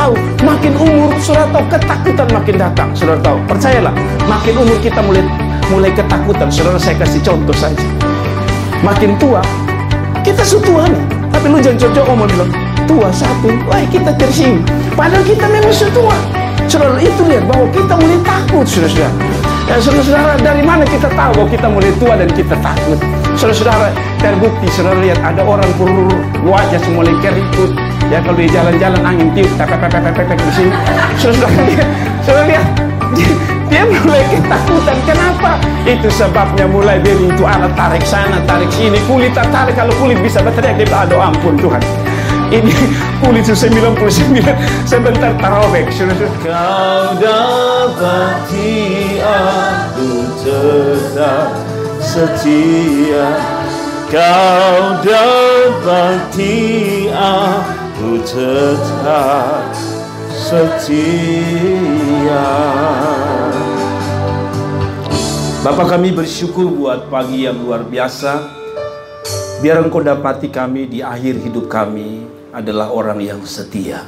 tahu, makin umur, saudara tahu, ketakutan makin datang. Saudara tahu, percayalah, makin umur kita mulai ketakutan. Saudara, saya kasih contoh saja. Makin tua, kita tua nih, tapi lu jangan cocok ngomong bilang tua satu, wah kita tersinggung. Padahal kita memang tua. Saudara, itu lihat bahwa kita mulai takut, saudara-saudara. Ya, saudara-saudara, dari mana kita tahu bahwa kita mulai tua dan kita takut? Saudara-saudara, terbukti, saudara lihat ada orang wajah semua mulai keriput. Ya, kalau dia jalan-jalan angin tiup, pepek di sini. Saudara lihat, dia mulai ketakutan. Kenapa? Itu sebabnya mulai beri itu alat tarik sana, tarik sini. Kulit tak tarik, kalau kulit bisa berteriak, dia bilang, aduh ampun Tuhan. Ini kulit 99, sebentar terobek. Kau dapati aku tetap setia. Kau dapati aku tetap setia. Bapa, kami bersyukur buat pagi yang luar biasa. Biar Engkau dapati kami di akhir hidup kami adalah orang yang setia.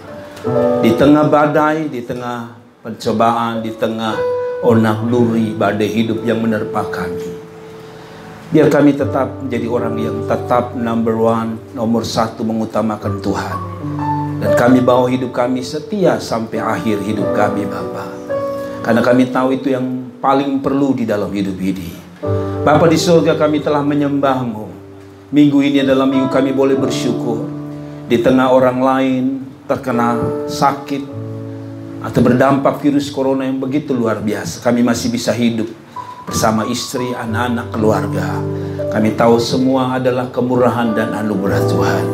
Di tengah badai, di tengah pencobaan, di tengah onak luri badai hidup yang menerpa kami, biar kami tetap menjadi orang yang tetap nomor satu mengutamakan Tuhan. Dan kami bawa hidup kami setia sampai akhir hidup kami, Bapa. Karena kami tahu itu yang paling perlu di dalam hidup ini. Bapa di surga, kami telah menyembah-Mu. Minggu ini adalah minggu kami boleh bersyukur. Di tengah orang lain terkena sakit atau berdampak virus corona yang begitu luar biasa, kami masih bisa hidup bersama istri, anak-anak, keluarga. Kami tahu semua adalah kemurahan dan anugerah Tuhan.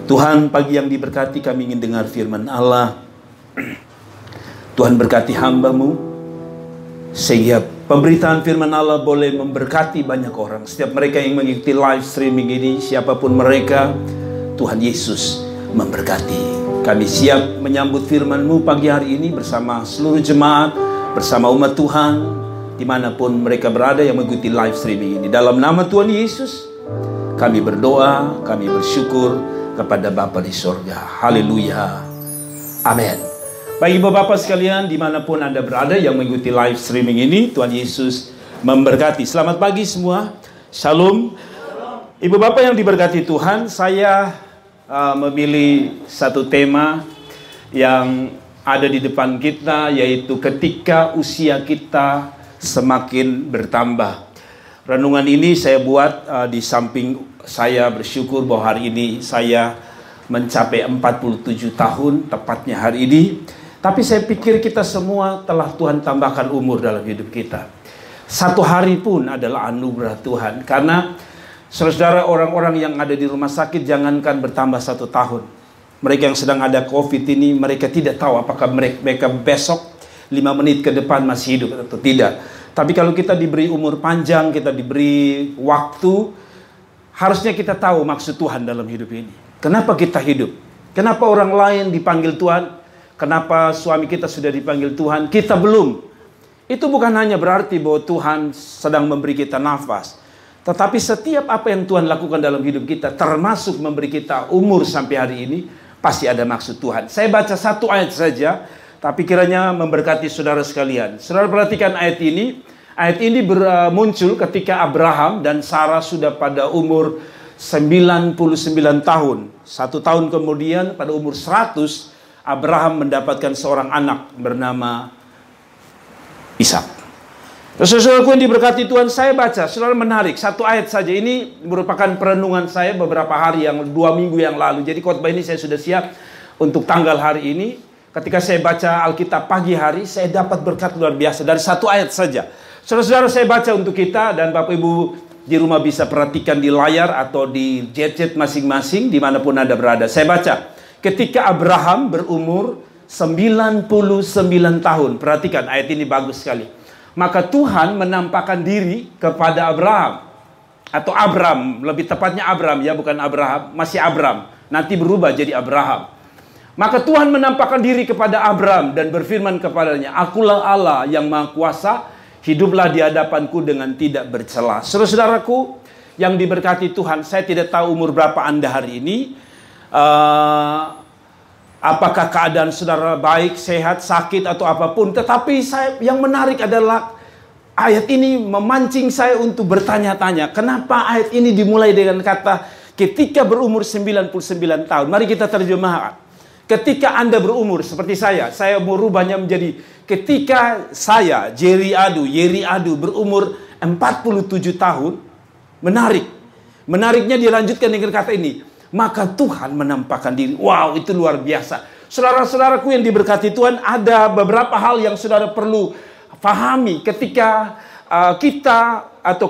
Tuhan, pagi yang diberkati, kami ingin dengar firman Allah. Tuhan, berkati hamba-Mu, sehingga pemberitaan firman Allah boleh memberkati banyak orang. Setiap mereka yang mengikuti live streaming ini, siapapun mereka, Tuhan Yesus memberkati. Kami siap menyambut firman-Mu pagi hari ini bersama seluruh jemaat, bersama umat Tuhan, dimanapun mereka berada yang mengikuti live streaming ini. Dalam nama Tuhan Yesus, kami berdoa, kami bersyukur kepada Bapa di surga. Haleluya. Amin. Baik Bapak-Bapak sekalian, dimanapun Anda berada yang mengikuti live streaming ini, Tuhan Yesus memberkati. Selamat pagi semua. Shalom. Ibu Bapak yang diberkati Tuhan, saya memilih satu tema yang ada di depan kita, yaitu ketika usia kita semakin bertambah. Renungan ini saya buat di samping saya bersyukur bahwa hari ini saya mencapai 47 tahun, tepatnya hari ini. Tapi saya pikir kita semua telah Tuhan tambahkan umur dalam hidup kita. Satu hari pun adalah anugerah Tuhan. Karena saudara, orang-orang yang ada di rumah sakit jangankan bertambah 1 tahun. Mereka yang sedang ada COVID ini, mereka tidak tahu apakah mereka besok 5 menit ke depan masih hidup atau tidak. Tapi kalau kita diberi umur panjang, kita diberi waktu, harusnya kita tahu maksud Tuhan dalam hidup ini. Kenapa kita hidup? Kenapa orang lain dipanggil Tuhan? Kenapa suami kita sudah dipanggil Tuhan, kita belum? Itu bukan hanya berarti bahwa Tuhan sedang memberi kita nafas. Tetapi setiap apa yang Tuhan lakukan dalam hidup kita, termasuk memberi kita umur sampai hari ini, pasti ada maksud Tuhan. Saya baca satu ayat saja, tapi kiranya memberkati saudara sekalian. Saudara perhatikan ayat ini. Ayat ini muncul ketika Abraham dan Sarah sudah pada umur 99 tahun. 1 tahun kemudian pada umur 100, Abraham mendapatkan seorang anak bernama Ishak. Saudaraku yang diberkati Tuhan, saya baca, saudara menarik, satu ayat saja. Ini merupakan perenungan saya beberapa hari 2 minggu yang lalu. Jadi khotbah ini saya sudah siap untuk tanggal hari ini. Ketika saya baca Alkitab pagi hari, saya dapat berkat luar biasa dari satu ayat saja. Saudara-saudara, saya baca untuk kita, dan Bapak Ibu di rumah bisa perhatikan di layar atau di gadget masing-masing, dimanapun Anda berada. Saya baca. Ketika Abraham berumur 99 tahun. Perhatikan, ayat ini bagus sekali. Maka Tuhan menampakkan diri kepada Abraham. Atau Abram, lebih tepatnya Abram ya, bukan Abraham. Masih Abram, nanti berubah jadi Abraham. Maka Tuhan menampakkan diri kepada Abram dan berfirman kepadanya, "Akulah Allah yang Maha Kuasa, hiduplah di hadapanku dengan tidak bercela." Saudara-saudaraku yang diberkati Tuhan, saya tidak tahu umur berapa Anda hari ini. Apakah keadaan saudara baik, sehat, sakit, atau apapun. Tetapi yang menarik adalah ayat ini memancing saya untuk bertanya-tanya. Kenapa ayat ini dimulai dengan kata ketika berumur 99 tahun. Mari kita terjemahkan. Ketika Anda berumur seperti saya mau rubahnya menjadi ketika saya, Yeri Adu berumur 47 tahun. Menariknya dilanjutkan dengan kata ini. Maka Tuhan menampakkan diri. Wow, itu luar biasa. Saudara-saudaraku yang diberkati Tuhan, ada beberapa hal yang saudara perlu pahami ketika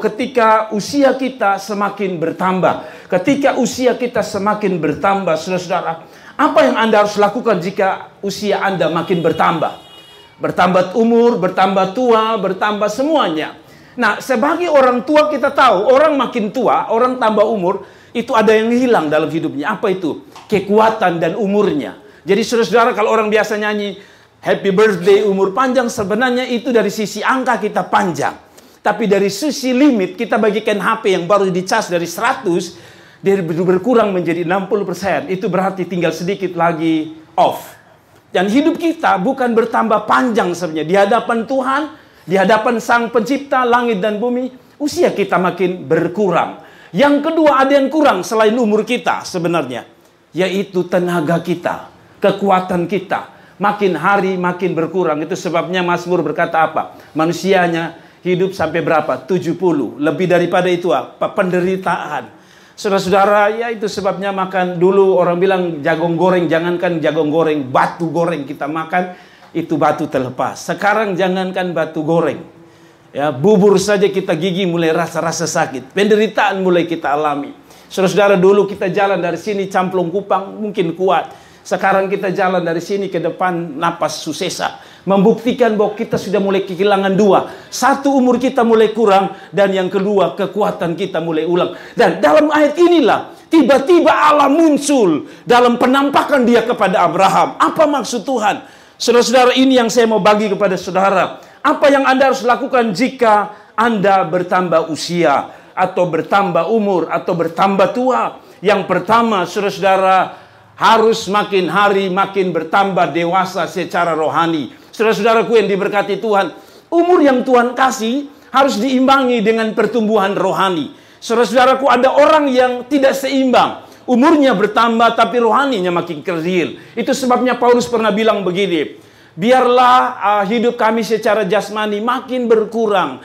ketika usia kita semakin bertambah. Ketika usia kita semakin bertambah, saudara-saudara, apa yang Anda harus lakukan jika usia Anda makin bertambah? Bertambah umur, bertambah tua, bertambah semuanya. Nah, sebagai orang tua kita tahu, orang makin tua, orang tambah umur, itu ada yang hilang dalam hidupnya. Apa itu? Kekuatan dan umurnya. Jadi saudara-saudara, kalau orang biasa nyanyi happy birthday umur panjang, sebenarnya itu dari sisi angka kita panjang. Tapi dari sisi limit, kita bagikan HP yang baru dicas dari 100, dia berkurang menjadi 60%. Itu berarti tinggal sedikit lagi off. Dan hidup kita bukan bertambah panjang sebenarnya. Di hadapan Tuhan, di hadapan Sang Pencipta langit dan bumi, usia kita makin berkurang. Yang kedua, ada yang kurang selain umur kita sebenarnya, yaitu tenaga kita, kekuatan kita. Makin hari makin berkurang. Itu sebabnya Mazmur berkata apa? Manusianya hidup sampai berapa? 70. Lebih daripada itu apa? Penderitaan. Saudara-saudara, ya itu sebabnya makan dulu orang bilang jagung goreng, jangankan jagung goreng, batu goreng kita makan, itu batu terlepas. Sekarang jangankan batu goreng. Ya, bubur saja kita gigi mulai rasa-rasa sakit. Penderitaan mulai kita alami. Saudara-saudara, dulu kita jalan dari sini Camplong Kupang mungkin kuat. Sekarang kita jalan dari sini ke depan napas susesa. Membuktikan bahwa kita sudah mulai kehilangan dua. Satu, umur kita mulai kurang. Dan yang kedua, kekuatan kita mulai ulang. Dan dalam ayat inilah tiba-tiba Allah muncul dalam penampakan dia kepada Abraham. Apa maksud Tuhan? Saudara-saudara, ini yang saya mau bagi kepada saudara. Apa yang Anda harus lakukan jika Anda bertambah usia, atau bertambah umur, atau bertambah tua? Yang pertama, saudara-saudara, harus makin hari makin bertambah dewasa secara rohani. Saudara-saudaraku yang diberkati Tuhan, umur yang Tuhan kasih harus diimbangi dengan pertumbuhan rohani. Saudara-saudaraku, ada orang yang tidak seimbang. Umurnya bertambah tapi rohaninya makin kerdil. Itu sebabnya Paulus pernah bilang begini, biarlah hidup kami secara jasmani makin berkurang,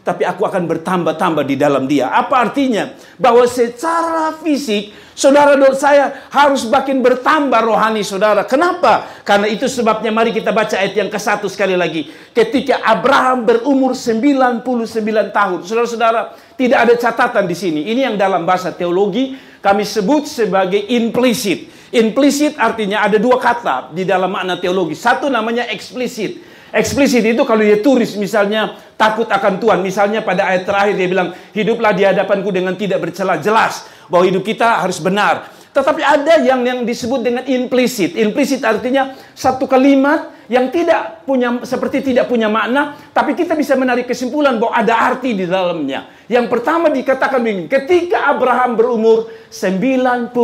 tapi aku akan bertambah-tambah di dalam dia. Apa artinya? Bahwa secara fisik, saudara dan saya harus makin bertambah rohani saudara. Kenapa? Karena itu sebabnya mari kita baca ayat yang ke-1 sekali lagi. Ketika Abraham berumur 99 tahun. Saudara-saudara, tidak ada catatan di sini. Ini yang dalam bahasa teologi kami sebut sebagai implisit. Implisit artinya ada dua kata di dalam makna teologi. Satu namanya eksplisit. Eksplisit itu kalau dia tulis misalnya takut akan Tuhan. Misalnya pada ayat terakhir dia bilang, hiduplah di hadapanku dengan tidak bercela. Jelas bahwa hidup kita harus benar. Tetapi ada yang disebut dengan implisit. Implisit artinya satu kalimat yang tidak punya makna, tapi kita bisa menarik kesimpulan bahwa ada arti di dalamnya. Yang pertama dikatakan begini, ketika Abraham berumur 99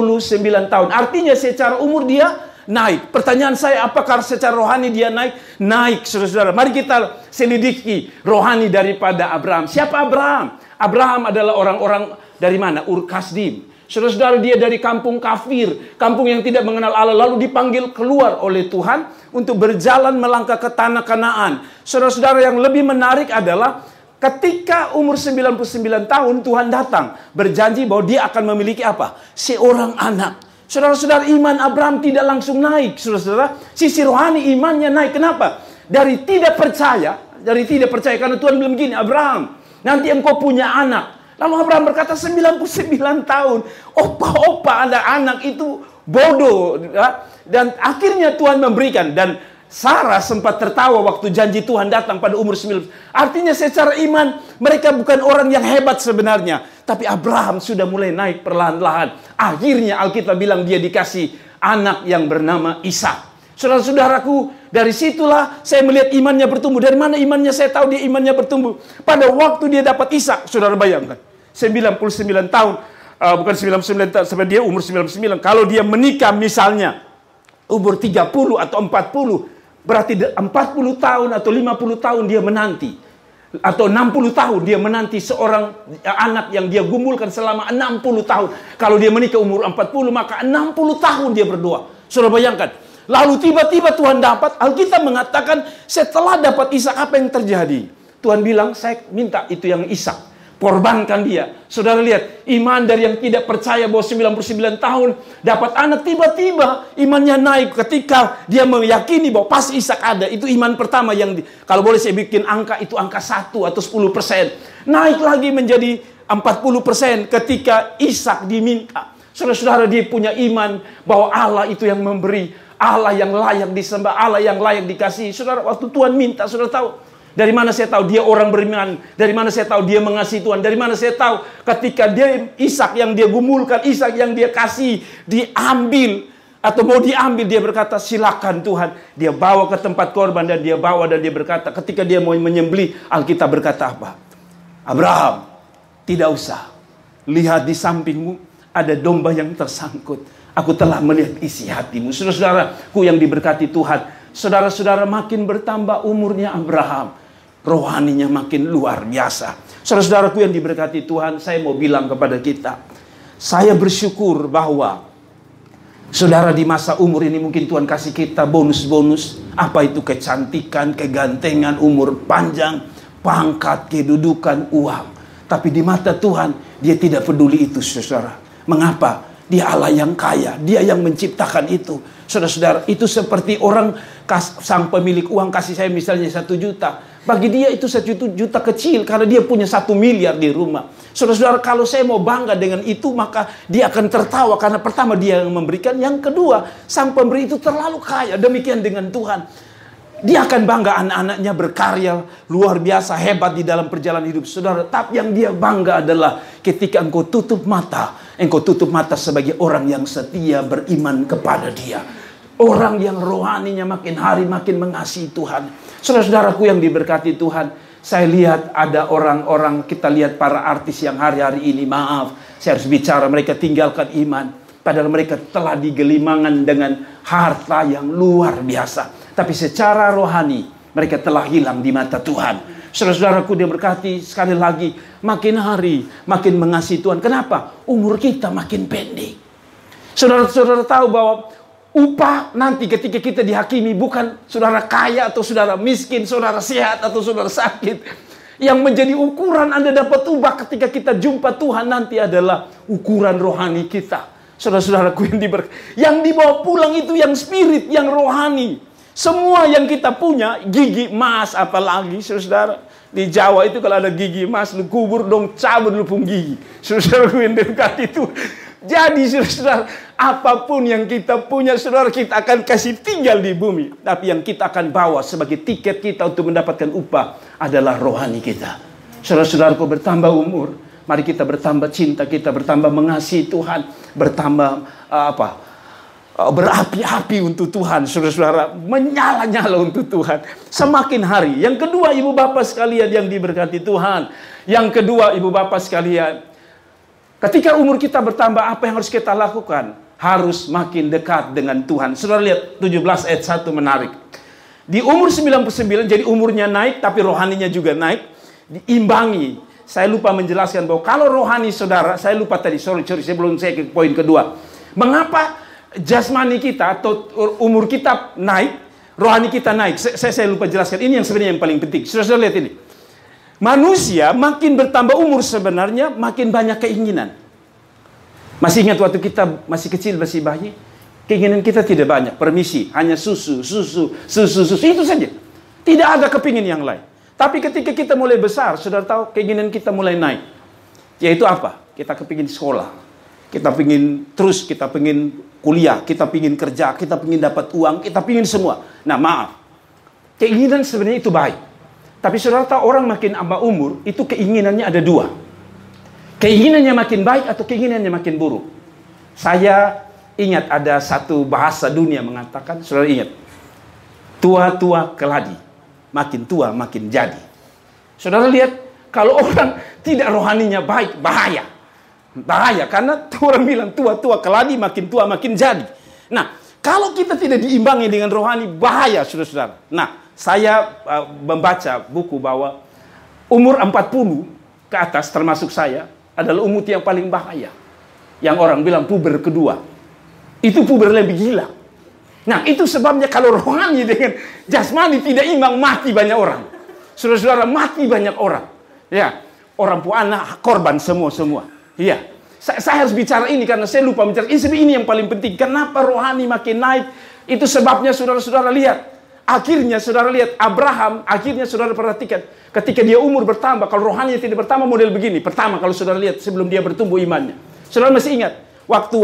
tahun. Artinya secara umur dia naik. Pertanyaan saya, apakah secara rohani dia naik? Naik, saudara-saudara. Mari kita selidiki rohani daripada Abraham. Siapa Abraham? Abraham adalah orang-orang dari mana? Ur Kasdim. Saudara-saudara, dia dari kampung kafir, kampung yang tidak mengenal Allah, lalu dipanggil keluar oleh Tuhan untuk berjalan melangkah ke tanah Kanaan. Saudara-saudara, yang lebih menarik adalah ketika umur 99 tahun Tuhan datang, berjanji bahwa dia akan memiliki apa? Seorang anak. Saudara-saudara, iman Abraham tidak langsung naik. Saudara-saudara, sisi rohani imannya naik. Kenapa? Dari tidak percaya karena Tuhan bilang begini, Abraham, nanti engkau punya anak. Lalu Abraham berkata 99 tahun. Opa ada anak itu bodoh. Dan akhirnya Tuhan memberikan. Dan Sarah sempat tertawa waktu janji Tuhan datang pada umur 9. Artinya secara iman mereka bukan orang yang hebat sebenarnya. Tapi Abraham sudah mulai naik perlahan-lahan. Akhirnya Alkitab bilang dia dikasih anak yang bernama Ishak. Saudara-saudaraku, dari situlah saya melihat imannya bertumbuh. Dari mana imannya? Saya tahu dia imannya bertumbuh. Pada waktu dia dapat Ishak, saudara bayangkan. 99 tahun, bukan 99 tahun, sampai dia umur 99. Kalau dia menikah misalnya, umur 30 atau 40, berarti 40 tahun atau 50 tahun dia menanti. Atau 60 tahun dia menanti seorang anak yang dia gumulkan selama 60 tahun. Kalau dia menikah umur 40, maka 60 tahun dia berdoa. Saudara bayangkan. Lalu tiba-tiba Tuhan dapat, Alkitab mengatakan setelah dapat Ishak apa yang terjadi? Tuhan bilang, saya minta itu yang Ishak. Korbankan dia. Saudara lihat, iman dari yang tidak percaya bahwa 99 tahun dapat anak, tiba-tiba imannya naik ketika dia meyakini bahwa pasti Ishak ada. Itu iman pertama yang kalau boleh saya bikin angka, itu angka 1 atau 10%. Naik lagi menjadi 40% ketika Ishak diminta. Saudara-saudara, dia punya iman bahwa Allah itu yang memberi, Allah yang layak disembah, Allah yang layak dikasihi. Saudara, waktu Tuhan minta, saudara tahu, dari mana saya tahu dia orang beriman? Dari mana saya tahu dia mengasihi Tuhan? Dari mana saya tahu ketika dia Ishak yang dia gumulkan, Ishak yang dia kasih, diambil atau mau diambil, dia berkata, silakan Tuhan. Dia bawa ke tempat korban dan dia bawa dan dia berkata, ketika dia mau menyembelih, Alkitab berkata apa? Abraham, tidak usah. Lihat di sampingmu ada domba yang tersangkut. Aku telah melihat isi hatimu. Saudara-saudaraku yang diberkati Tuhan, saudara-saudara, makin bertambah umurnya Abraham, rohaninya makin luar biasa. Saudara-saudaraku yang diberkati Tuhan, saya mau bilang kepada kita, saya bersyukur bahwa saudara di masa umur ini mungkin Tuhan kasih kita bonus-bonus. Apa itu? Kecantikan, kegantengan, umur panjang, pangkat, kedudukan, uang. Tapi di mata Tuhan, dia tidak peduli itu, saudara. Mengapa? Dia Allah yang kaya, dia yang menciptakan itu. Saudara-saudara, itu seperti orang sang pemilik uang kasih saya misalnya 1 juta. Bagi dia itu 1 juta kecil karena dia punya 1 miliar di rumah. Saudara-saudara, kalau saya mau bangga dengan itu, maka dia akan tertawa karena pertama dia yang memberikan, yang kedua sang pemberi itu terlalu kaya. Demikian dengan Tuhan. Dia akan bangga anak-anaknya berkarya luar biasa, hebat di dalam perjalanan hidup saudara. Tapi yang dia bangga adalah ketika engkau tutup mata sebagai orang yang setia beriman kepada dia. Orang yang rohaninya makin hari makin mengasihi Tuhan. Saudara-saudaraku yang diberkati Tuhan, saya lihat ada orang-orang, kita lihat para artis yang hari-hari ini, maaf, saya harus bicara, mereka tinggalkan iman. Padahal mereka telah digelimangan dengan harta yang luar biasa. Tapi secara rohani, mereka telah hilang di mata Tuhan. Saudara-saudaraku dia berkati, sekali lagi, makin hari, makin mengasihi Tuhan. Kenapa? Umur kita makin pendek. Saudara-saudara tahu bahwa upah nanti ketika kita dihakimi bukan saudara kaya atau saudara miskin, saudara sehat atau saudara sakit. Yang menjadi ukuran Anda dapat upah ketika kita jumpa Tuhan nanti adalah ukuran rohani kita. Saudara-saudaraku yang dibawa pulang itu yang spirit, yang rohani. Semua yang kita punya, gigi emas apalagi, saudara. Di Jawa itu kalau ada gigi emas, lu kubur dong, cabut lu pun gigi. Saudara-saudaraku yang dekat itu. Jadi saudara, apapun yang kita punya, saudara, kita akan kasih tinggal di bumi. Tapi yang kita akan bawa sebagai tiket kita untuk mendapatkan upah adalah rohani kita. Saudara-saudaraku bertambah umur, mari kita bertambah cinta, kita bertambah mengasihi Tuhan, bertambah berapi-api untuk Tuhan, saudara-saudara, menyala-nyala untuk Tuhan. Semakin hari. Yang kedua, ibu bapak sekalian yang diberkati Tuhan. Yang kedua, ibu bapak sekalian, ketika umur kita bertambah, apa yang harus kita lakukan? Harus makin dekat dengan Tuhan. Saudara lihat 17 ayat 1 menarik. Di umur 99, jadi umurnya naik, tapi rohaninya juga naik. Diimbangi. Saya lupa menjelaskan bahwa kalau rohani saudara, saya lupa tadi, sorry, sebelum saya ke poin kedua. Mengapa jasmani kita atau umur kita naik, rohani kita naik? Saya lupa jelaskan. Ini yang sebenarnya yang paling penting. Saudara lihat ini. Manusia makin bertambah umur sebenarnya makin banyak keinginan. Masih ingat waktu kita masih kecil, masih bayi? Keinginan kita tidak banyak. Permisi, hanya susu itu saja. Tidak ada kepingin yang lain. Tapi ketika kita mulai besar, saudara tahu keinginan kita mulai naik. Yaitu apa? Kita kepingin sekolah. Kita pingin terus, kita pingin kuliah, kita pingin kerja, kita pingin dapat uang, kita pingin semua. Nah maaf, keinginan sebenarnya itu baik. Tapi saudara tahu orang makin tambah umur, itu keinginannya ada dua. Keinginannya makin baik atau keinginannya makin buruk. Saya ingat ada satu bahasa dunia mengatakan, saudara ingat, tua-tua keladi, makin tua makin jadi. Saudara lihat, kalau orang tidak rohaninya baik, bahaya. Bahaya, karena orang bilang tua-tua keladi, makin tua makin jadi. Nah, Kalau kita tidak diimbangi dengan rohani, bahaya, saudara-saudara. Nah, saya membaca buku bahwa umur 40 ke atas, termasuk saya, adalah umur yang paling bahaya. Yang orang bilang puber kedua. Itu puber lebih gila. Nah, itu sebabnya kalau rohani dengan jasmani tidak imbang, mati banyak orang. Saudara-saudara, mati banyak orang. Ya, orang anak korban semua. Iya. Saya harus bicara ini karena saya lupa bicara. Ini yang paling penting. Kenapa rohani makin naik? Itu sebabnya saudara-saudara lihat. Akhirnya saudara lihat Abraham. Akhirnya saudara perhatikan. Ketika dia umur bertambah. Kalau rohaninya tidak bertambah, model begini. Pertama kalau saudara lihat sebelum dia bertumbuh imannya. Saudara masih ingat. Waktu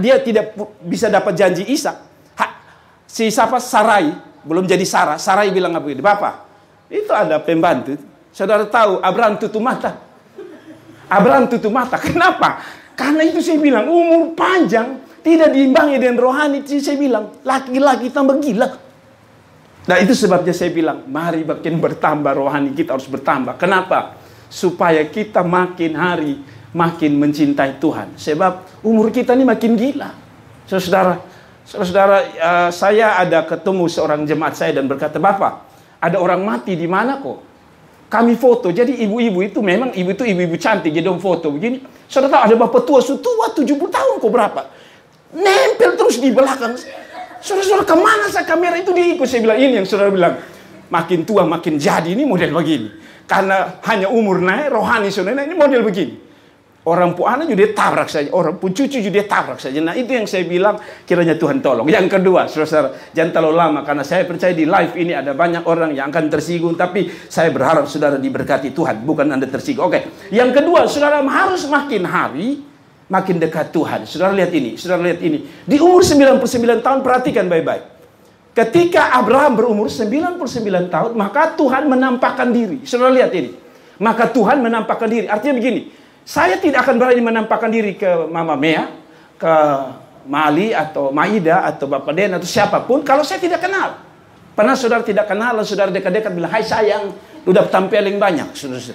dia tidak bisa dapat janji Ishak. Si Sarai. Belum jadi Sarah. Sarai bilang apa ini? Bapak, itu ada pembantu. Saudara tahu Abraham tutup mata. Kenapa? Karena itu saya bilang, umur panjang tidak diimbangi dengan rohani. Saya bilang, laki-laki tambah gila. Nah, itu sebabnya saya bilang, mari makin bertambah rohani, kita harus bertambah. Kenapa? Supaya kita makin hari makin mencintai Tuhan. Sebab umur kita ini makin gila. Saudara, saya ada ketemu seorang jemaat saya dan berkata, Bapak, ada orang mati di mana kok? Kami foto, jadi ibu-ibu itu memang ibu-ibu cantik, jadi foto begini. Saudara tahu ada bapak tua 70 tahun kok berapa? Nempel terus di belakang. Saudara-saudara, kemana saya kamera itu diikut? Saya bilang, ini yang saudara bilang, makin tua makin jadi, ini model begini. Karena hanya umur naik, rohani saudara, ini model begini. Orang puana juga dia tabrak saja, orang pun cucu juga dia tabrak saja. Nah, itu yang saya bilang, kiranya Tuhan tolong. Yang kedua, saudara, jangan terlalu lama, karena saya percaya di live ini ada banyak orang yang akan tersinggung, tapi saya berharap saudara diberkati Tuhan, bukan Anda tersinggung. Oke. Yang kedua, saudara harus makin hari makin dekat Tuhan. Saudara lihat ini. Di umur 99 tahun, perhatikan baik-baik. Ketika Abraham berumur 99 tahun, maka Tuhan menampakkan diri. Saudara lihat ini. Maka Tuhan menampakkan diri. Artinya begini. Saya tidak akan berani menampakkan diri ke Mama Mea, ke Mali atau Maida atau Bapak Den atau siapapun kalau saya tidak kenal. Pernah saudara tidak kenal, lalu saudara dekat-dekat bilang, hai sayang, udah tampil yang banyak. Saudara.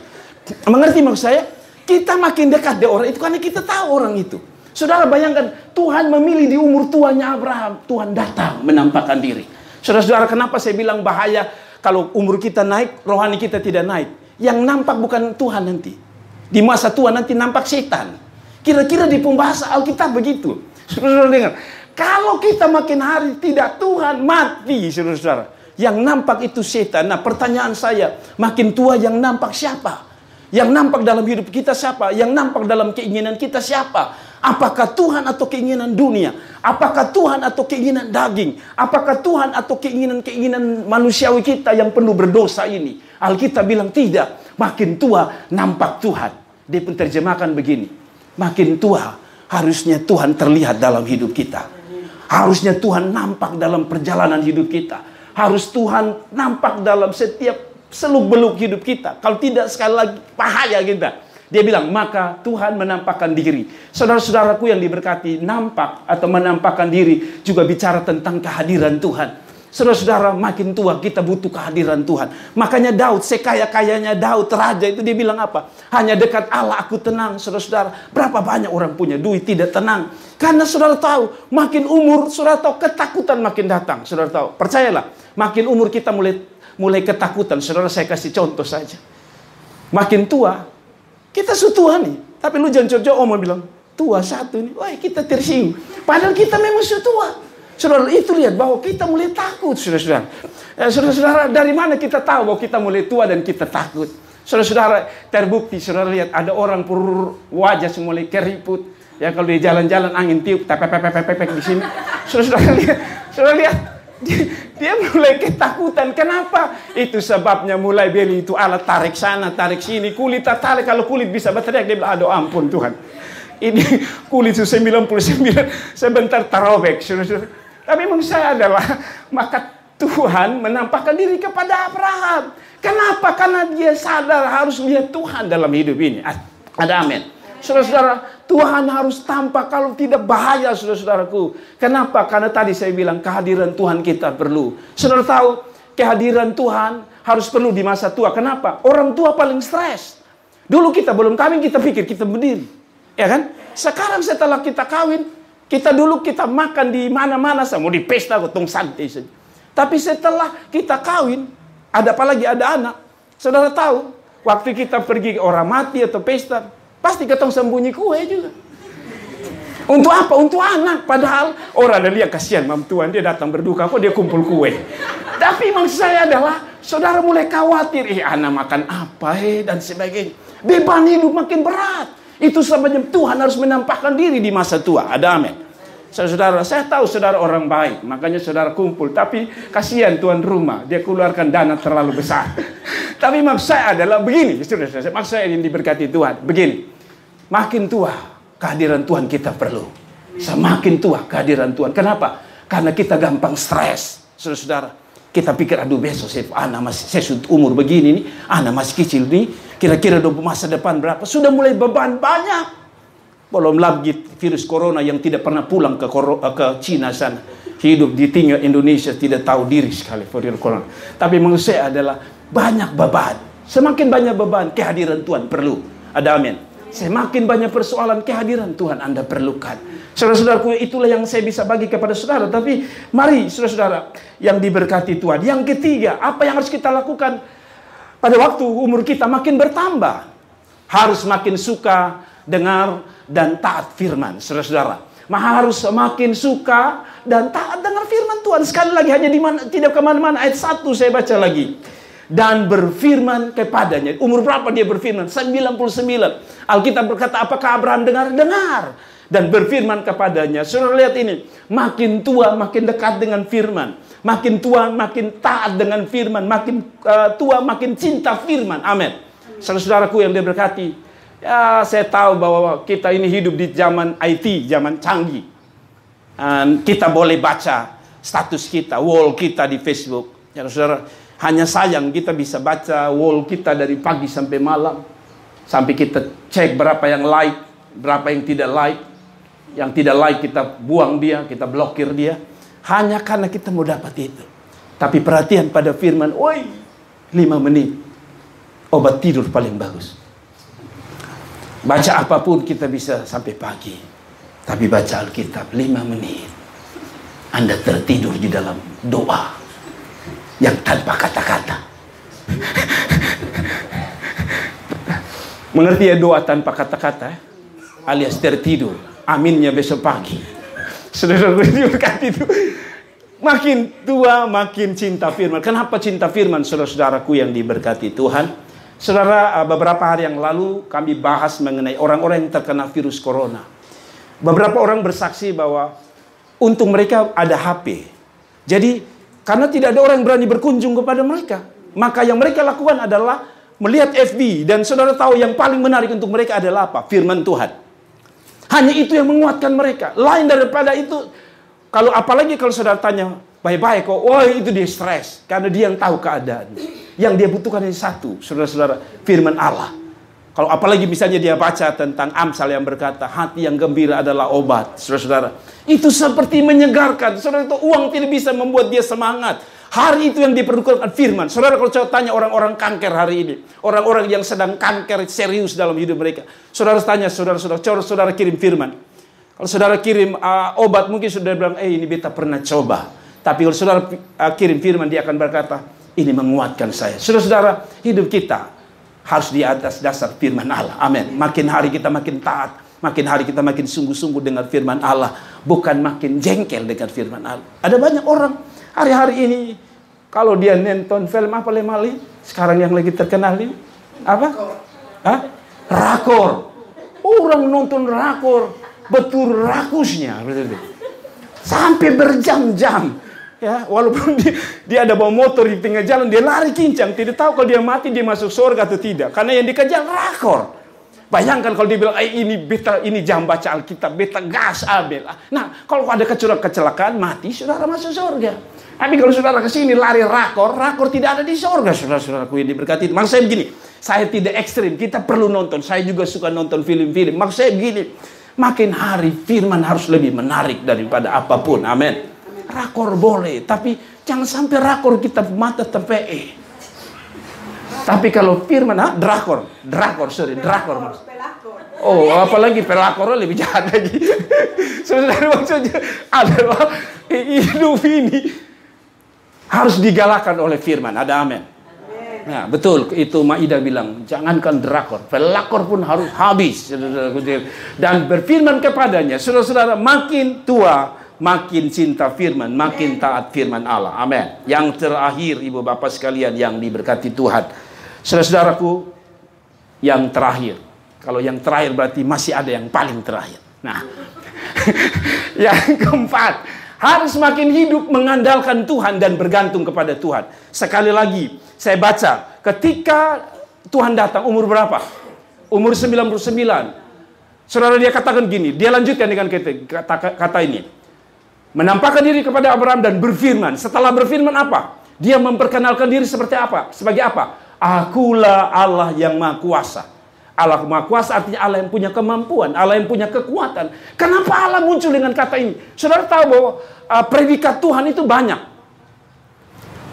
Mengerti maksud saya? Kita makin dekat dengan orang itu karena kita tahu orang itu. Saudara bayangkan, Tuhan memilih di umur tuanya Abraham. Tuhan datang menampakkan diri. Saudara-saudara, kenapa saya bilang bahaya kalau umur kita naik, rohani kita tidak naik. Yang nampak bukan Tuhan nanti. Di masa tua nanti nampak setan. Kira-kira di pembahasan Alkitab begitu. Saudara dengar. Kalau kita makin hari tidak Tuhan, mati saudara-saudara. Yang nampak itu setan. Nah, pertanyaan saya, makin tua yang nampak siapa? Yang nampak dalam hidup kita siapa? Yang nampak dalam keinginan kita siapa? Apakah Tuhan atau keinginan dunia? Apakah Tuhan atau keinginan daging? Apakah Tuhan atau keinginan manusiawi kita yang penuh berdosa ini? Alkitab bilang tidak. Makin tua nampak Tuhan. Dia penterjemahkan begini. Makin tua harusnya Tuhan terlihat dalam hidup kita. Harusnya Tuhan nampak dalam perjalanan hidup kita. Harus Tuhan nampak dalam setiap seluk-beluk hidup kita. Kalau tidak sekali lagi bahaya kita. Dia bilang, maka Tuhan menampakkan diri. Saudara-saudaraku yang diberkati, nampak atau menampakkan diri juga bicara tentang kehadiran Tuhan. Saudara-saudara, makin tua kita butuh kehadiran Tuhan. Makanya Daud, sekaya-kayanya Daud, raja itu dia bilang apa? Hanya dekat Allah aku tenang. Saudara-saudara, berapa banyak orang punya duit tidak tenang. Karena saudara tahu, makin umur, saudara tahu ketakutan makin datang. Saudara tahu, percayalah, makin umur kita mulai ketakutan. Saudara, saya kasih contoh saja. Makin tua, kita sutua nih. Tapi lu jangan coba omong bilang, tua satu nih. Wah, kita tersinggung. Padahal kita memang sutua. Saudara, itu lihat bahwa kita mulai takut, saudara-saudara. Saudara-saudara, dari mana kita tahu bahwa kita mulai tua dan kita takut? Saudara-saudara, terbukti, saudara lihat, ada orang wajah mulai keriput. Ya, kalau dia jalan-jalan, angin tiup, tepek di sini. Saudara lihat, dia mulai ketakutan. Kenapa? Itu sebabnya mulai beli itu alat tarik sana, tarik sini, kulit tarik. Kalau kulit bisa berteriak, dia bilang, aduh ampun Tuhan. Ini kulit 99, sebentar terobek, saudara-saudara. Tapi memang saya adalah, maka Tuhan menampakkan diri kepada Abraham. Kenapa? Karena dia sadar harus lihat Tuhan dalam hidup ini. Ada amin. Saudara-saudara, Tuhan harus tampak, kalau tidak bahaya, saudara-saudaraku. Kenapa? Karena tadi saya bilang kehadiran Tuhan kita perlu. Saudara tahu, kehadiran Tuhan harus perlu di masa tua. Kenapa? Orang tua paling stres. Dulu kita belum kawin, kita pikir kita berdiri. Ya kan? Sekarang setelah kita kawin, Kita dulu kita makan di mana-mana, mau di pesta, gotong santai saja. Tapi setelah kita kawin, ada apalagi ada anak. Saudara tahu, waktu kita pergi orang mati atau pesta, pasti ketong sembunyi kue juga. Untuk apa? Untuk anak. Padahal orang ada lihat kasihan mam Tuhan, dia datang berduka, kok dia kumpul kue. Tapi maksud saya adalah saudara mulai khawatir, anak makan apa dan sebagainya. Beban hidup makin berat. Itu sebabnya Tuhan harus menampakkan diri di masa tua. Ada amin. Saudara, saya tahu saudara orang baik, makanya saudara kumpul. Tapi kasihan tuan rumah, dia keluarkan dana terlalu besar. Tapi maksud saya adalah begini, maksud saya yang diberkati Tuhan. Begini, makin tua, kehadiran Tuhan kita perlu. Semakin tua kehadiran Tuhan. Kenapa? Karena kita gampang stres. Saudara-saudara, kita pikir, aduh besok saya sudah umur begini nih, anak masih kecil nih, kira-kira masa depan berapa? Sudah mulai beban banyak. Belum lagi virus corona yang tidak pernah pulang ke Cina sana. Hidup di tinggal Indonesia tidak tahu diri sekali virus corona. Tapi menurut saya adalah banyak beban. Semakin banyak beban, kehadiran Tuhan perlu. Ada amin. Semakin banyak persoalan, kehadiran Tuhan Anda perlukan. Saudara-saudaraku, itulah yang saya bisa bagi kepada saudara. Tapi mari saudara-saudara yang diberkati Tuhan. Yang ketiga, apa yang harus kita lakukan pada waktu umur kita makin bertambah? Harus makin suka dengar dan taat firman, saudara-saudara. Harus semakin suka dan taat dengar firman Tuhan. Sekali lagi, hanya di mana, tidak kemana-mana. Ayat 1 saya baca lagi. Dan berfirman kepadanya. Umur berapa dia berfirman? 99. Alkitab berkata, apakah Abraham dengar? Dengar. Dan berfirman kepadanya. Saudara lihat ini. Makin tua, makin dekat dengan firman. Makin tua, makin taat dengan firman. Makin tua, makin cinta firman. Amin. Saudara-saudaraku yang diberkati. Ya, saya tahu bahwa kita ini hidup di zaman IT, zaman canggih. Dan kita boleh baca status kita, wall kita di Facebook. Ya, saudara, hanya sayang kita bisa baca wall kita dari pagi sampai malam. Sampai kita cek berapa yang like, berapa yang tidak like. Yang tidak like kita buang dia, kita blokir dia. Hanya karena kita mau dapat itu. Tapi perhatian pada firman, 5 menit. Obat tidur paling bagus. Baca apapun kita bisa sampai pagi. Tapi baca Alkitab 5 menit. Anda tertidur di dalam doa yang tanpa kata-kata. Mengerti ya doa tanpa kata-kata? Alias tertidur. Aminnya besok pagi. Saudara berkati itu. Makin tua makin cinta firman. Kenapa cinta firman, saudara-saudaraku yang diberkati Tuhan? Saudara, beberapa hari yang lalu kami bahas mengenai orang-orang yang terkena virus corona. Beberapa orang bersaksi bahwa untuk mereka ada HP. Jadi, karena tidak ada orang yang berani berkunjung kepada mereka, maka yang mereka lakukan adalah melihat FB. Dan saudara tahu yang paling menarik untuk mereka adalah apa? Firman Tuhan. Hanya itu yang menguatkan mereka. Lain daripada itu, apalagi kalau saudara tanya, baik-baik kok, itu dia stres. Karena dia yang tahu keadaan. Yang dia butuhkan hanya satu, saudara-saudara, firman Allah. Kalau apalagi misalnya dia baca tentang Amsal yang berkata, hati yang gembira adalah obat, saudara-saudara. Itu seperti menyegarkan. Saudara, itu uang tidak bisa membuat dia semangat. Hari itu yang diperlukan firman. Saudara, kalau saya tanya orang-orang kanker hari ini, orang-orang yang sedang kanker serius dalam hidup mereka, saudara tanya, saudara kirim firman. Kalau saudara kirim obat, mungkin saudara bilang, ini beta pernah coba. Tapi kalau saudara kirim firman, dia akan berkata, ini menguatkan saya. Saudara-saudara, hidup kita harus di atas dasar firman Allah. Amin. Makin hari kita makin taat. Makin hari kita makin sungguh-sungguh dengan firman Allah. Bukan makin jengkel dengan firman Allah. Ada banyak orang hari-hari ini, kalau dia nonton film apa lemali? Sekarang yang lagi terkenal ini apa? Rakor. Orang nonton rakor, betul rakusnya. Sampai berjam-jam. Ya, walaupun dia ada bawa motor di tengah jalan, dia lari kincang, tidak tahu kalau dia mati dia masuk surga atau tidak, karena yang dikejar rakor. Bayangkan kalau dia bilang, ini jam baca Alkitab, beta gas abel. Nah, kalau ada kecelakaan mati, saudara masuk surga. Tapi kalau saudara kesini lari rakor tidak ada di surga, saudara-saudaraku yang diberkati. Maksud saya begini, saya tidak ekstrim, kita perlu nonton. Saya juga suka nonton film-film. Maksud saya begini, makin hari firman harus lebih menarik daripada apapun. Amin. Rakor boleh, tapi jangan sampai rakor kita mata tepe. Tapi kalau firman, drakor. Oh, apalagi pelakor lebih jahat lagi. Saudara, maksudnya adalah hidup ini harus digalakan oleh firman. Ada amin. Nah, betul itu Maidah bilang, jangankan drakor, pelakor pun harus habis. Dan berfirman kepadanya, saudara-saudara, makin tua makin cinta firman, makin taat firman Allah. Amin. Yang terakhir, ibu bapak sekalian yang diberkati Tuhan, saudara-saudaraku, yang terakhir. Kalau yang terakhir berarti masih ada yang paling terakhir. Nah, yang keempat, harus makin hidup mengandalkan Tuhan dan bergantung kepada Tuhan. Sekali lagi, saya baca, ketika Tuhan datang, umur berapa? Umur 99. Saudara, dia katakan gini, dia lanjutkan dengan kata ini. Menampakkan diri kepada Abraham dan berfirman. Setelah berfirman apa? Dia memperkenalkan diri seperti apa? Sebagai apa? Akulah Allah yang Maha Kuasa. Allah Maha Kuasa artinya Allah yang punya kemampuan, Allah yang punya kekuatan. Kenapa Allah muncul dengan kata ini? Saudara tahu bahwa predikat Tuhan itu banyak.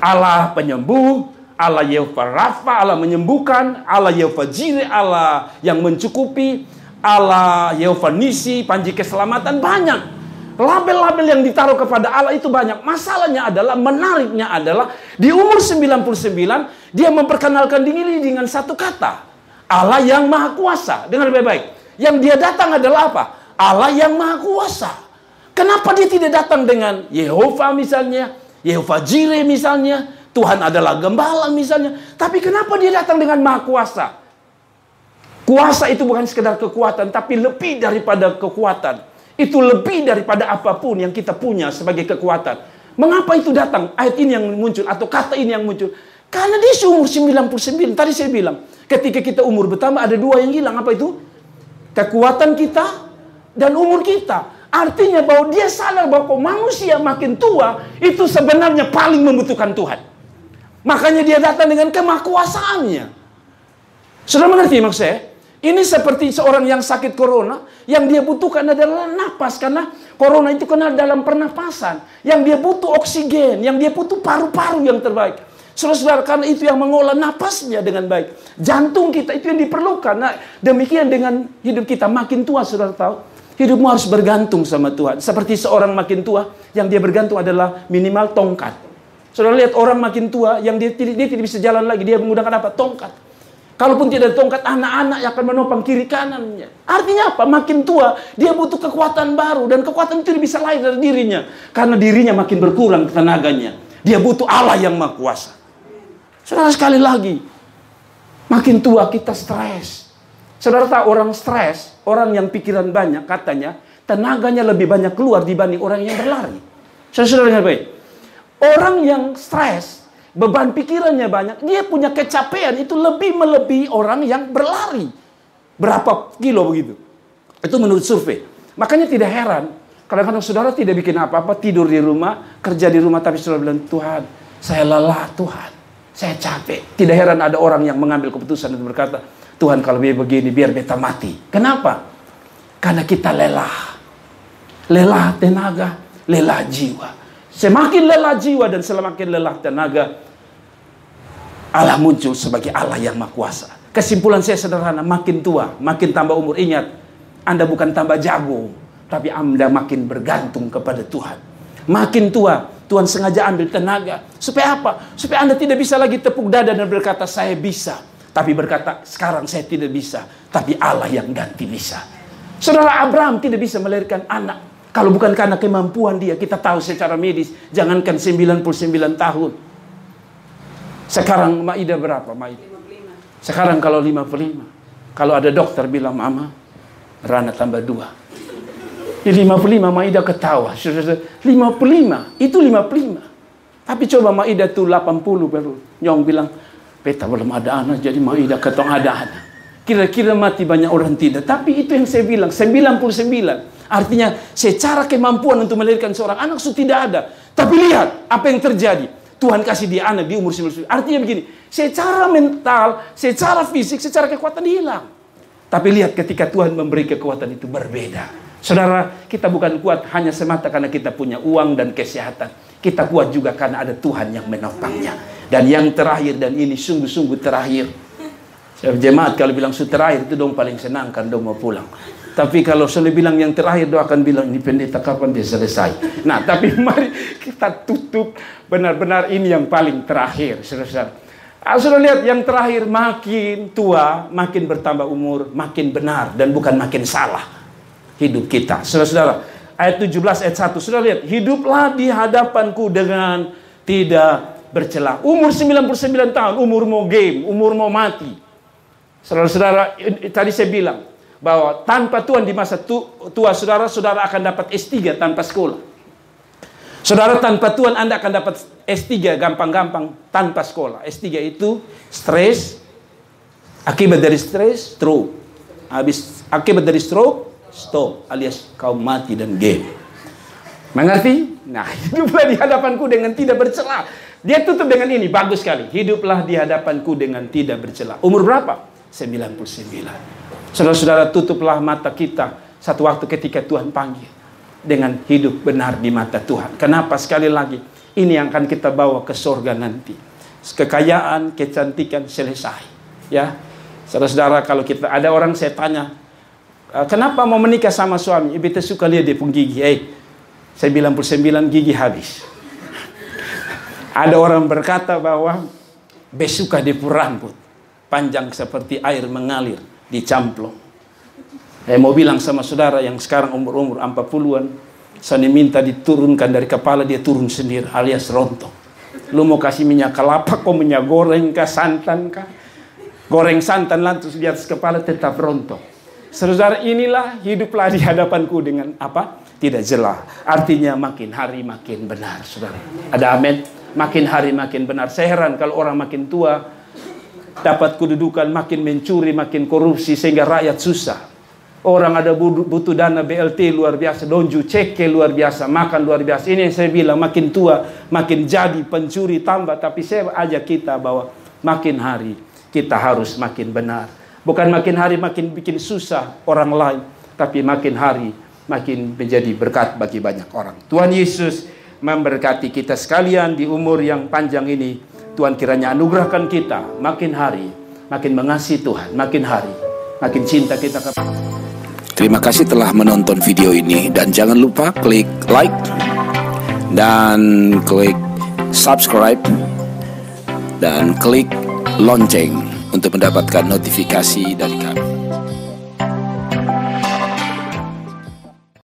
Allah penyembuh, Allah Yehova Rafa, Allah menyembuhkan, Allah Yehova Jireh, Allah yang mencukupi, Allah Yehova Nisi, panji keselamatan, banyak. Label-label yang ditaruh kepada Allah itu banyak. Masalahnya adalah, menariknya adalah di umur 99 dia memperkenalkan diri dengan satu kata, Allah yang Maha Kuasa. Dengar baik-baik, yang dia datang adalah apa? Allah yang Maha Kuasa. Kenapa dia tidak datang dengan Yehova misalnya, Yehova Jireh misalnya, Tuhan adalah gembala misalnya, tapi kenapa dia datang dengan Maha Kuasa? Kuasa itu bukan sekedar kekuatan, tapi lebih daripada kekuatan. Itu lebih daripada apapun yang kita punya sebagai kekuatan. Mengapa itu datang? Ayat ini yang muncul atau kata ini yang muncul. Karena dia seumur 99. Tadi saya bilang, ketika kita umur bertambah ada dua yang hilang. Apa itu? Kekuatan kita dan umur kita. Artinya bahwa dia sadar bahwa manusia makin tua itu sebenarnya paling membutuhkan Tuhan. Makanya dia datang dengan kemahakuasaannya. Sudah mengerti maksud saya? Ini seperti seorang yang sakit corona, yang dia butuhkan adalah napas, karena corona itu kena dalam pernapasan. Yang dia butuh oksigen, yang dia butuh paru-paru yang terbaik. Saudara-saudara, karena itu yang mengolah napasnya dengan baik. Jantung kita itu yang diperlukan. Nah, demikian dengan hidup kita makin tua, saudara tahu. Hidupmu harus bergantung sama Tuhan. Seperti seorang makin tua, yang dia bergantung adalah minimal tongkat. Saudara lihat orang makin tua, yang dia tidak bisa jalan lagi, dia menggunakan apa? Tongkat. Kalaupun tidak ada tongkat, anak-anak yang akan menopang kiri kanannya. Artinya apa? Makin tua, dia butuh kekuatan baru. Dan kekuatan itu bisa lahir dari dirinya. Karena dirinya makin berkurang tenaganya. Dia butuh Allah yang Maha Kuasa. Saudara, sekali lagi, makin tua kita stres. Saudara tahu orang stres, orang yang pikiran banyak, katanya tenaganya lebih banyak keluar dibanding orang yang berlari. Saudara dengar baik. Orang yang stres, beban pikirannya banyak, dia punya kecapean itu lebih melebihi orang yang berlari. Berapa kilo begitu? Itu menurut survei. Makanya tidak heran, kadang-kadang saudara tidak bikin apa-apa, tidur di rumah, kerja di rumah, tapi saudara bilang, Tuhan, saya lelah Tuhan, saya capek. Tidak heran ada orang yang mengambil keputusan dan berkata, Tuhan kalau begini, biar beta mati. Kenapa? Karena kita lelah. Lelah tenaga, lelah jiwa. Semakin lelah jiwa dan semakin lelah tenaga, Allah muncul sebagai Allah yang Maha Kuasa. Kesimpulan saya sederhana, makin tua, makin tambah umur. Ingat, Anda bukan tambah jago, tapi Anda makin bergantung kepada Tuhan. Makin tua, Tuhan sengaja ambil tenaga. Supaya apa? Supaya Anda tidak bisa lagi tepuk dada dan berkata, saya bisa. Tapi berkata, sekarang saya tidak bisa. Tapi Allah yang ganti bisa. Saudara, Abraham tidak bisa melahirkan anak. Kalau bukan karena kemampuan dia, kita tahu secara medis, jangankan 99 tahun. Sekarang Maidah berapa? Maidah? 55. Sekarang kalau 55. Kalau ada dokter bilang, Mama, Rana tambah 2. Di 55 Maidah ketawa. 55, itu 55. Tapi coba Maidah tuh 80 baru. Nyong bilang, beta belum ada anak, jadi Maidah ketong ada anak. Kira-kira mati banyak orang tidak. Tapi itu yang saya bilang, 99. Artinya secara kemampuan untuk melahirkan seorang anak sudah tidak ada. Tapi lihat apa yang terjadi. Tuhan kasih dia anak di umur 99. Artinya begini, secara mental, secara fisik, secara kekuatan hilang. Tapi lihat ketika Tuhan memberi kekuatan itu berbeda. Saudara, kita bukan kuat hanya semata karena kita punya uang dan kesehatan. Kita kuat juga karena ada Tuhan yang menopangnya. Dan yang terakhir, dan ini sungguh-sungguh terakhir. Jemaat kalau bilang su terakhir itu dong paling senang kan dong mau pulang. Tapi kalau sudah bilang yang terakhir, doa akan bilang ini pendeta kapan dia selesai. Nah, tapi mari kita tutup benar-benar ini yang paling terakhir, saudara-saudara. Sudah lihat yang terakhir, makin tua, makin bertambah umur, makin benar dan bukan makin salah hidup kita. Saudara-saudara, ayat 17 ayat 1, sudah lihat, hiduplah di hadapanku dengan tidak bercela. Umur 99 tahun, umur mau game, umur mau mati. Saudara-saudara, tadi saya bilang bahwa tanpa Tuhan di masa tua, saudara akan dapat S3 tanpa sekolah. Saudara, tanpa Tuhan Anda akan dapat S3 gampang-gampang tanpa sekolah. S3 itu stres, akibat dari stres, stroke. Habis akibat dari stroke, stop, alias kau mati dan game. Mengerti? Nah, hiduplah di hadapanku dengan tidak bercela. Dia tutup dengan ini, bagus sekali. Hiduplah di hadapanku dengan tidak bercela. Umur berapa? 99. Saudara-saudara, tutuplah mata kita satu waktu ketika Tuhan panggil dengan hidup benar di mata Tuhan. Kenapa? Sekali lagi, ini yang akan kita bawa ke surga nanti. Kekayaan, kecantikan selesai. Ya, saudara-saudara, kalau kita ada orang saya tanya, kenapa mau menikah sama suami? Ibu suka lihat dia pun gigi. Saya 99 gigi habis. Ada orang berkata bahwa besuka dia pun rambut panjang seperti air mengalir dicamplong. Saya mau bilang sama saudara yang sekarang umur 40-an, saya minta diturunkan dari kepala, dia turun sendiri alias rontok. Lu mau kasih minyak kelapa, kok minyak goreng kah, santan kah? Goreng santan lantus di atas kepala tetap rontok. Saudara, inilah hiduplah di hadapanku dengan apa? Tidak jelas. Artinya makin hari makin benar, saudara. Ada amin? Makin hari makin benar. Saya heran kalau orang makin tua dapat kedudukan, makin mencuri, makin korupsi sehingga rakyat susah. Orang ada butuh dana BLT luar biasa, donju ceke luar biasa, makan luar biasa. Ini yang saya bilang, makin tua makin jadi pencuri tambah. Tapi saya ajak kita bahwa makin hari kita harus makin benar. Bukan makin hari makin bikin susah orang lain, tapi makin hari makin menjadi berkat bagi banyak orang. Tuhan Yesus memberkati kita sekalian di umur yang panjang ini. Tuhan kiranya anugerahkan kita makin hari makin mengasihi Tuhan, makin hari makin cinta kita. Terima kasih telah menonton video ini dan jangan lupa klik like dan klik subscribe dan klik lonceng untuk mendapatkan notifikasi dari